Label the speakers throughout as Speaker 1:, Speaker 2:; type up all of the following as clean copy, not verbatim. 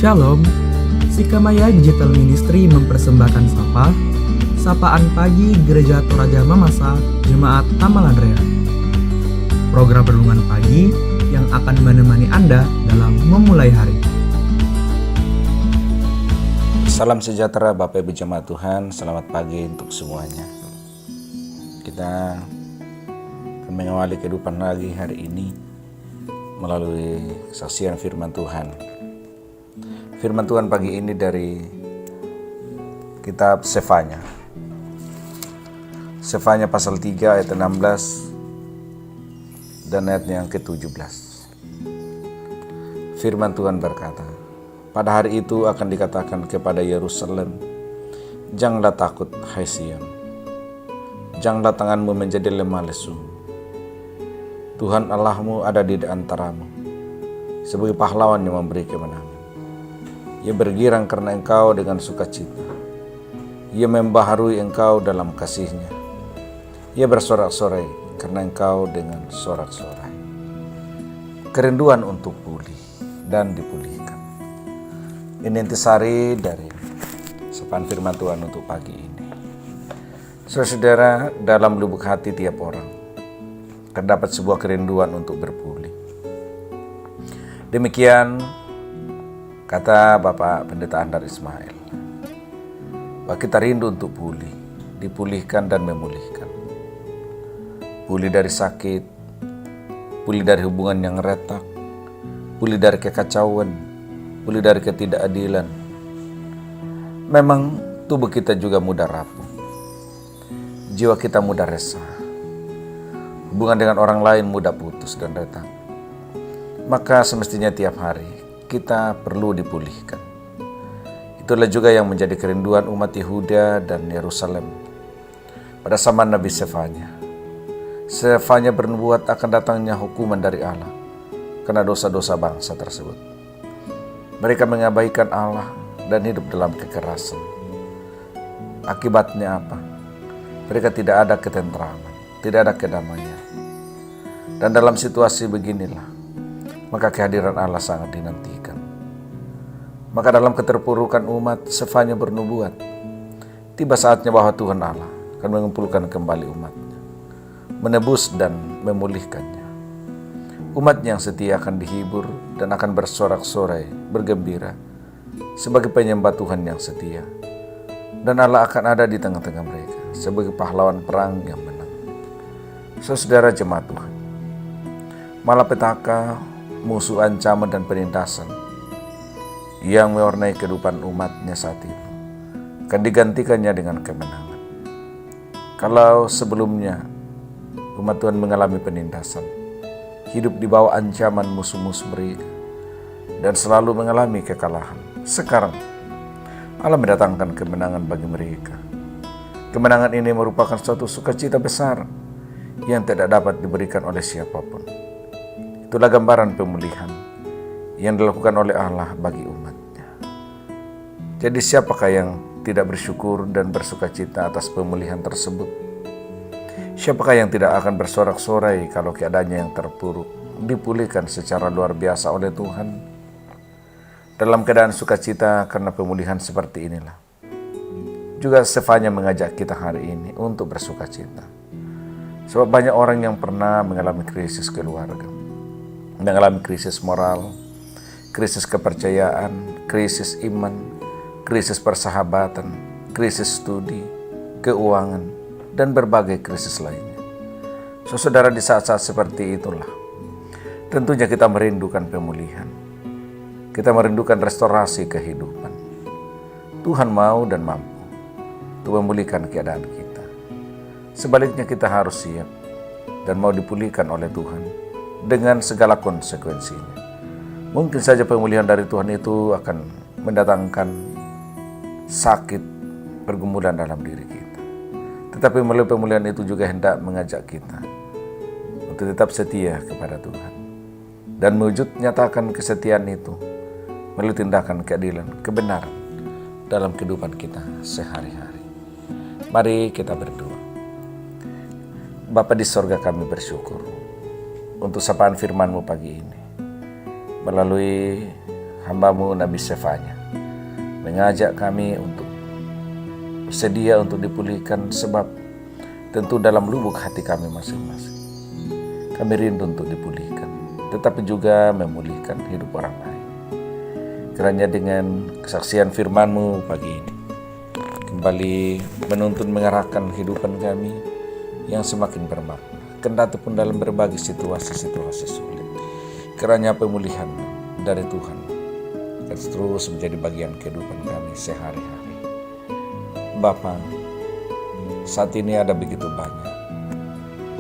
Speaker 1: Shalom, Sikamaya Digital Ministry mempersembahkan Sapaan Pagi Gereja Toraja Mamasa Jemaat Tamal Andrea. Program renungan pagi yang akan menemani Anda dalam memulai hari.
Speaker 2: Salam sejahtera Bapak Ibu Jemaat Tuhan, selamat pagi untuk semuanya. Kita akan mengawali kehidupan lagi hari ini melalui kesaksian firman Tuhan. Firman Tuhan pagi ini dari kitab Sefanya. Sefanya pasal 3 ayat 16 dan ayat yang ke-17. Firman Tuhan berkata, pada hari itu akan dikatakan kepada Yerusalem, janganlah takut, hai Sion. Janganlah tanganmu menjadi lemah lesu. Tuhan Allahmu ada di antaramu, sebagai pahlawan yang memberi kemenangan. Ia bergirang karena engkau dengan sukacita. Ia membaharui engkau dalam kasih-Nya. Ia bersorak-sorai karena engkau dengan sorak-sorai. Kerinduan untuk pulih dan dipulihkan. Ini intisari dari sapaan firman Tuhan untuk pagi ini. Saudara, dalam lubuk hati tiap orang terdapat sebuah kerinduan untuk berpulih. Demikian kata Bapak Pendeta Andar Ismail, bahwa kita rindu untuk pulih, dipulihkan dan memulihkan. Pulih dari sakit, pulih dari hubungan yang retak, pulih dari kekacauan, pulih dari ketidakadilan. Memang tubuh kita juga mudah rapuh, jiwa kita mudah resah, hubungan dengan orang lain mudah putus dan retak. Maka semestinya tiap hari kita perlu dipulihkan. Itulah juga yang menjadi kerinduan umat Yehuda dan Yerusalem pada zaman Nabi Sefanya. Sefanya bernubuat akan datangnya hukuman dari Allah karena dosa-dosa bangsa tersebut. Mereka mengabaikan Allah dan hidup dalam kekerasan. Akibatnya apa? Mereka tidak ada ketentraman, tidak ada kedamaian. Dan dalam situasi beginilah, maka kehadiran Allah sangat dinantikan. Maka dalam keterpurukan umat, Sefanya bernubuat, tiba saatnya bahwa Tuhan Allah akan mengumpulkan kembali umatnya, menebus dan memulihkannya. Umatnya yang setia akan dihibur dan akan bersorak-sorai, bergembira, sebagai penyembah Tuhan yang setia. Dan Allah akan ada di tengah-tengah mereka, sebagai pahlawan perang yang menang. Saudara jemaat Tuhan, malapetaka, musuh ancaman dan penindasan yang mewarnai kehidupan umatnya saat itu akan digantikannya dengan kemenangan. Kalau sebelumnya umat Tuhan mengalami penindasan, hidup di bawah ancaman musuh-musuh mereka, dan selalu mengalami kekalahan, sekarang Allah mendatangkan kemenangan bagi mereka. Kemenangan ini merupakan suatu sukacita besar yang tidak dapat diberikan oleh siapapun. Itulah gambaran pemulihan yang dilakukan oleh Allah bagi umatnya. Jadi siapakah yang tidak bersyukur dan bersukacita atas pemulihan tersebut? Siapakah yang tidak akan bersorak-sorai kalau keadaannya yang terpuruk dipulihkan secara luar biasa oleh Tuhan? Dalam keadaan sukacita karena pemulihan seperti inilah, juga Sefanya mengajak kita hari ini untuk bersukacita. Sebab banyak orang yang pernah mengalami krisis keluarga, mengalami krisis moral, krisis kepercayaan, krisis iman, krisis persahabatan, krisis studi, keuangan, dan berbagai krisis lainnya. Saudara, di saat-saat seperti itulah tentunya kita merindukan pemulihan. Kita merindukan restorasi kehidupan. Tuhan mau dan mampu untuk memulihkan keadaan kita. Sebaliknya kita harus siap dan mau dipulihkan oleh Tuhan dengan segala konsekuensinya. Mungkin saja pemulihan dari Tuhan itu akan mendatangkan sakit, pergumulan dalam diri kita. Tetapi melalui pemulihan itu juga hendak mengajak kita untuk tetap setia kepada Tuhan dan mewujud nyatakan kesetiaan itu melalui tindakan keadilan, kebenaran dalam kehidupan kita sehari-hari. Mari kita berdoa. Bapa di sorga, kami bersyukur untuk sapaan firman-Mu pagi ini. Melalui hamba-Mu Nabi Sefanya mengajak kami untuk bersedia untuk dipulihkan, sebab tentu dalam lubuk hati kami masing-masing kami rindu untuk dipulihkan, tetapi juga memulihkan hidup orang lain. Kiranya dengan kesaksian firman-Mu pagi ini kembali menuntun mengarahkan kehidupan kami yang semakin bermakna, kendati pun dalam berbagai situasi-situasi sulit. Kiranya pemulihan dari Tuhan akan terus menjadi bagian kehidupan kami sehari-hari. Bapa, saat ini ada begitu banyak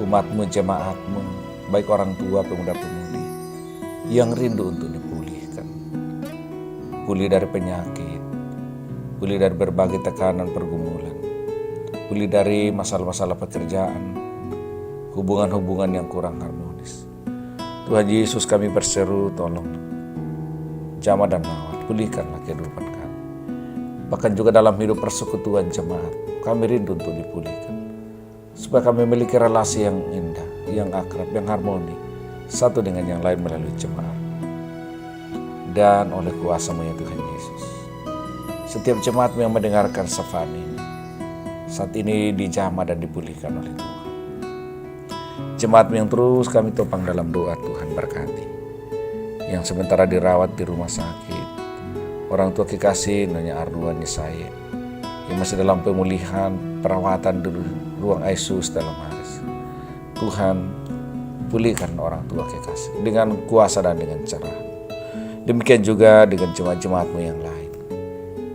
Speaker 2: umat-Mu, jemaat-Mu, baik orang tua, pemuda-pemudi yang rindu untuk dipulihkan. Pulih dari penyakit, pulih dari berbagai tekanan pergumulan, pulih dari masalah-masalah pekerjaan, hubungan-hubungan yang kurang harmonis. Tuhan Yesus, kami berseru, tolong jamah dan lawat, pulihkanlah kehidupan kami. Bahkan juga dalam hidup persekutuan jemaat, kami rindu untuk dipulihkan, supaya kami memiliki relasi yang indah, yang akrab, yang harmoni, satu dengan yang lain melalui jemaat. Dan oleh kuasa-Mu ya Tuhan Yesus, setiap jemaat yang mendengarkan sapaan ini saat ini dijamah dan dipulihkan oleh Tuhan. Jemaat yang terus kami topang dalam doa, Tuhan berkati. Yang sementara dirawat di rumah sakit, orang tua kekasih Nyonya Arduan Yesaya yang masih dalam pemulihan, perawatan di ruang ICU dalam Haris. Tuhan, pulihkan orang tua kekasih dengan kuasa dan dengan cara. Demikian juga dengan jemaat-jemaat-Mu yang lain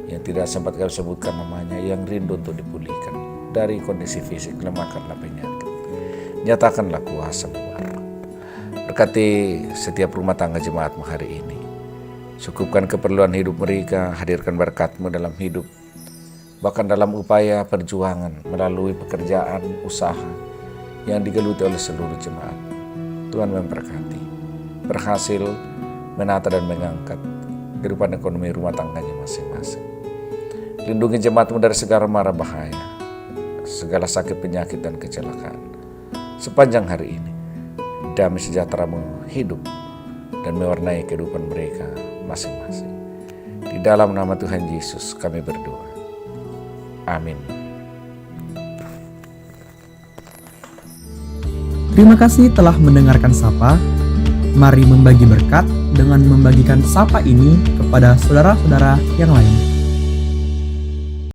Speaker 2: yang tidak sempat kami sebutkan namanya, yang rindu untuk dipulihkan dari kondisi fisik, lemahkanlah penyakit, nyatakanlah kuasa-Mu. Berkati setiap rumah tangga jemaat-Mu hari ini, cukupkan keperluan hidup mereka, hadirkan berkat-Mu dalam hidup, bahkan dalam upaya perjuangan melalui pekerjaan, usaha yang digeluti oleh seluruh jemaat. Tuhan memberkati, berhasil menata dan mengangkat kehidupan ekonomi rumah tangganya masing-masing. Lindungi jemaat-Mu dari segala mara bahaya, segala sakit, penyakit, dan kecelakaan. Sepanjang hari ini, damai sejahtera-Mu hidup dan mewarnai kehidupan mereka masing-masing. Di dalam nama Tuhan Yesus kami berdoa. Amin.
Speaker 1: Terima kasih telah mendengarkan Sapa. Mari membagi berkat dengan membagikan Sapa ini kepada saudara-saudara yang lain.